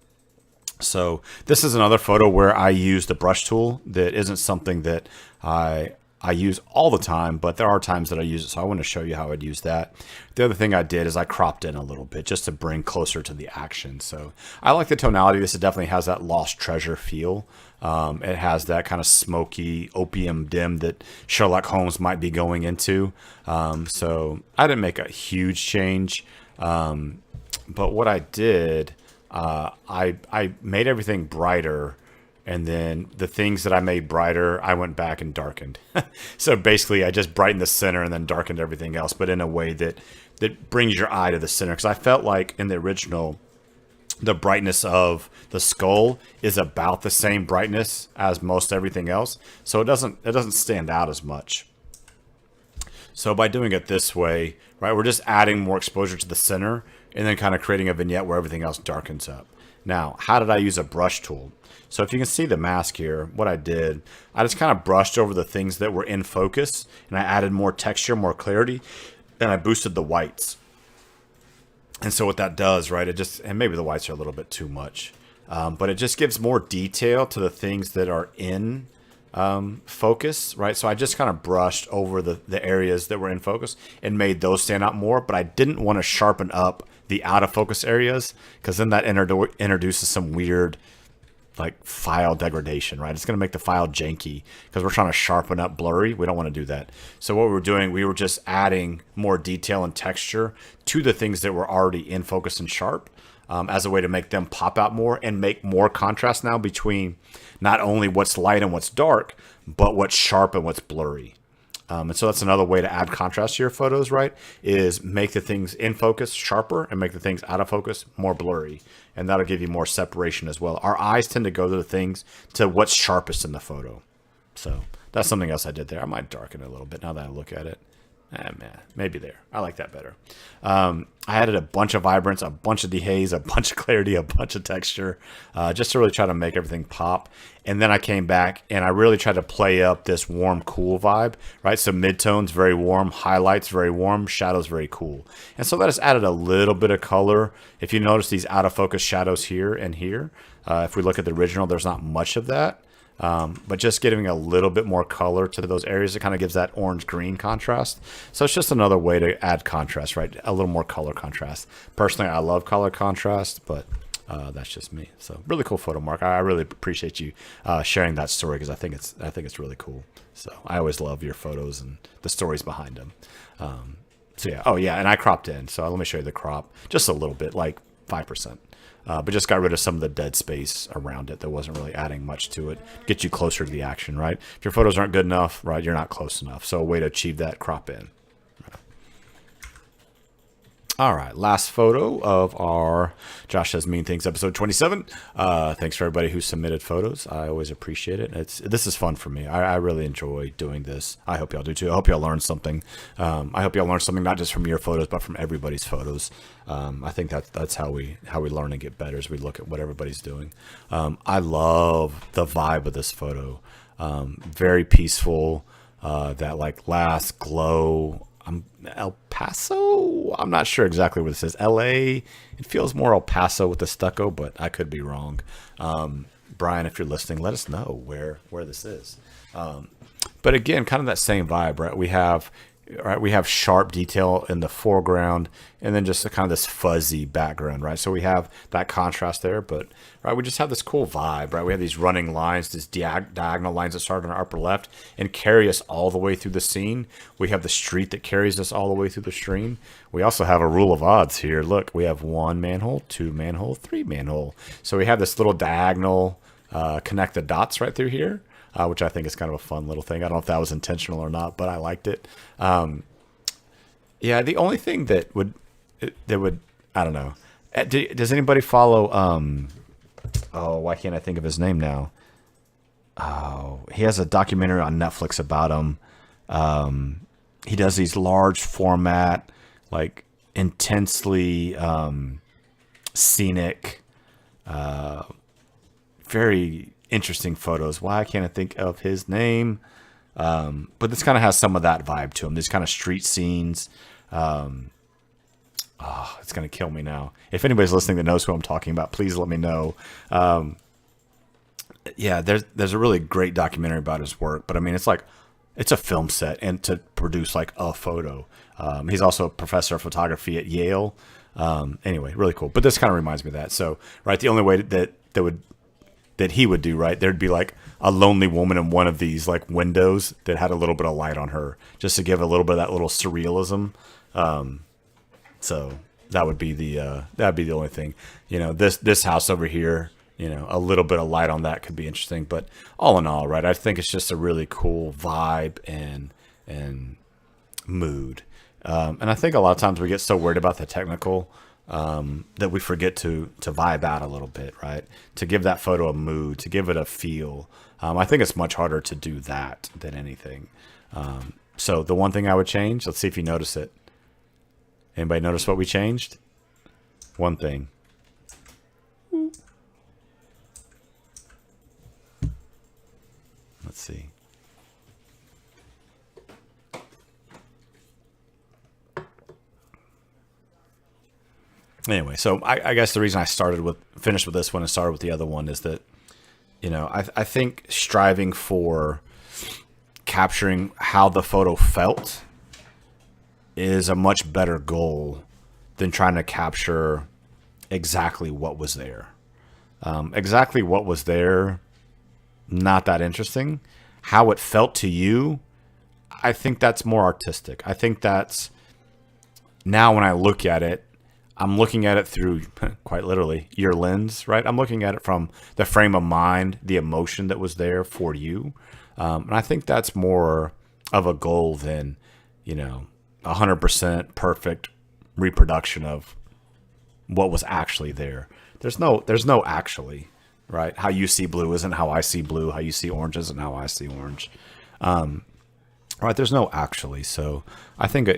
So this is another photo where I used a brush tool that isn't something that I use all the time, but there are times that I use it, so I want to show you how I'd use that. The other thing I did is I cropped in a little bit just to bring closer to the action. So I like the tonality. This definitely has that lost treasure feel. It has that kind of smoky opium dim that Sherlock Holmes might be going into. So I didn't make a huge change, but what I did, I made everything brighter. And then the things that I made brighter, I went back and darkened. So basically, I just brightened the center and then darkened everything else, but in a way that brings your eye to the center. Because I felt like in the original, the brightness of the skull is about the same brightness as most everything else. So it doesn't stand out as much. So by doing it this way, right, we're just adding more exposure to the center and then kind of creating a vignette where everything else darkens up. Now, how did I use a brush tool? So if you can see the mask here, what I did, I just kind of brushed over the things that were in focus, and I added more texture, more clarity, and I boosted the whites. And so what that does, right, and maybe the whites are a little bit too much, but it just gives more detail to the things that are in focus, right? So I just kind of brushed over the areas that were in focus and made those stand out more, but I didn't want to sharpen up the out of focus areas because then that introduces some weird like file degradation, right? It's going to make the file janky because we're trying to sharpen up blurry. We don't want to do that. So what we were doing, we were just adding more detail and texture to the things that were already in focus and sharp as a way to make them pop out more and make more contrast now between not only what's light and what's dark, but what's sharp and what's blurry. And so that's another way to add contrast to your photos, right? Is make the things in focus sharper and make the things out of focus more blurry. And that'll give you more separation as well. Our eyes tend to go to the things to what's sharpest in the photo. So that's something else I did there. I might darken it a little bit now that I look at it. Man, maybe there. I like that better. I added a bunch of vibrance, a bunch of dehaze, a bunch of clarity, a bunch of texture, just to really try to make everything pop. And then I came back and I really tried to play up this warm, cool vibe, right? So midtones, very warm, highlights, very warm, shadows, very cool. And so that just added a little bit of color. If you notice these out of focus shadows here and here, if we look at the original, there's not much of that. But just giving a little bit more color to those areas, it kind of gives that orange-green contrast. So it's just another way to add contrast, right? A little more color contrast. Personally, I love color contrast, but that's just me. So really cool photo, Mark. I really appreciate you sharing that story because I think it's really cool. So I always love your photos and the stories behind them. So yeah, oh yeah, and I cropped in. So let me show you the crop, just a little bit, like 5%. But just got rid of some of the dead space around it that wasn't really adding much to it. Get you closer to the action, right? If your photos aren't good enough, right, you're not close enough. So a way to achieve that, crop in. All right, last photo of our Josh Says Mean Things episode 27. Thanks for everybody who submitted photos. I always appreciate it. This is fun for me. I really enjoy doing this. I hope y'all do too. I hope y'all learn something. I hope y'all learn something not just from your photos, but from everybody's photos. I think that's how we learn and get better as we look at what everybody's doing. I love the vibe of this photo. Very peaceful. That like last glow. El Paso? I'm not sure exactly what this is. LA? It feels more El Paso with the stucco, but I could be wrong. Brian, if you're listening, let us know where this is. But again, kind of that same vibe, right? We have right, we have sharp detail in the foreground, and then just a kind of this fuzzy background, right? So we have that contrast there, but right, we just have this cool vibe, right? We have these running lines, these diagonal lines that start on our upper left and carry us all the way through the scene. We have the street that carries us all the way through the stream. We also have a rule of odds here. Look, we have 1 manhole, 2 manhole, 3 manhole. So we have this little diagonal connect the dots right through here. Which I think is kind of a fun little thing. I don't know if that was intentional or not, but I liked it. Yeah, the only thing that would, I don't know. Does anybody follow, oh, why can't I think of his name now? Oh, he has a documentary on Netflix about him. He does these large format, like intensely scenic, very interesting photos. Why can't I think of his name? But this kind of has some of that vibe to him. These kind of street scenes. It's going to kill me now. If anybody's listening that knows who I'm talking about, please let me know. Yeah, there's a really great documentary about his work. But I mean, it's a film set, and to produce like a photo. He's also a professor of photography at Yale. Anyway, really cool. But this kind of reminds me of that. So, right, the only way that he would do, right, there'd be like a lonely woman in one of these like windows that had a little bit of light on her, just to give a little bit of that little surrealism. So that would be that'd be the only thing. You know, this house over here, you know, a little bit of light on that could be interesting. But all in all, right, I think it's just a really cool vibe and mood. And I think a lot of times we get so worried about the technical that we forget to vibe out a little bit, right? To give that photo a mood, to give it a feel. I think it's much harder to do that than anything. So the one thing I would change, let's see if you notice it. Anybody notice what we changed? One thing. Let's see. Anyway, so I guess the reason I finished with this one and started with the other one is that, you know, I think striving for capturing how the photo felt is a much better goal than trying to capture exactly what was there. Exactly what was there, not that interesting. How it felt to you, I think that's more artistic. I think that's, now when I look at it, I'm looking at it through, quite literally, your lens, right? I'm looking at it from the frame of mind, the emotion that was there for you. And I think that's more of a goal than, you know, 100% perfect reproduction of what was actually there. There's no actually, right? How you see blue isn't how I see blue. How you see orange isn't how I see orange. Right? There's no actually. So I think,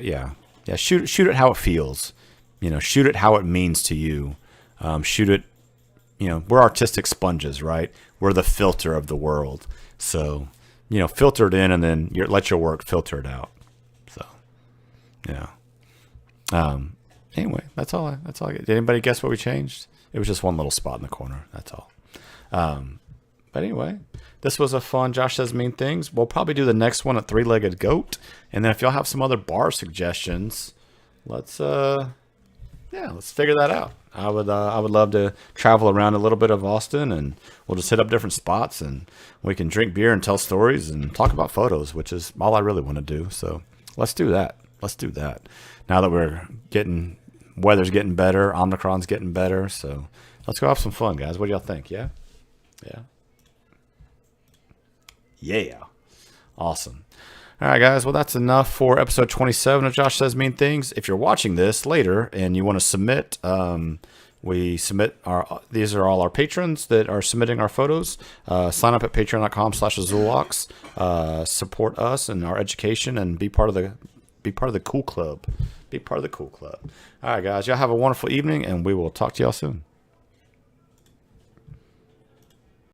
shoot it how it feels. You know, shoot it how it means to you. Shoot it, you know, we're artistic sponges, right? We're the filter of the world. So, you know, filter it in and then let your work filter it out. So, yeah. Anyway, that's all I get. Did anybody guess what we changed? It was just one little spot in the corner. That's all. But anyway, this was a fun Josh Says Mean Things. We'll probably do the next one, a 3-legged goat. And then if y'all have some other bar suggestions, let's figure that out. I would love to travel around a little bit of Austin, and we'll just hit up different spots, and we can drink beer and tell stories and talk about photos, which is all I really want to do. So let's do that. Now that weather's getting better, Omicron's getting better, so let's go have some fun, guys. What do y'all think? Yeah. Awesome. All right, guys. Well, that's enough for episode 27 of Josh Says Mean Things. If you're watching this later and you want to submit, these are all our patrons that are submitting our photos. Sign up at patreon.com/Azulox. Support us and our education and be part of the cool club. All right, guys. Y'all have a wonderful evening, and we will talk to y'all soon.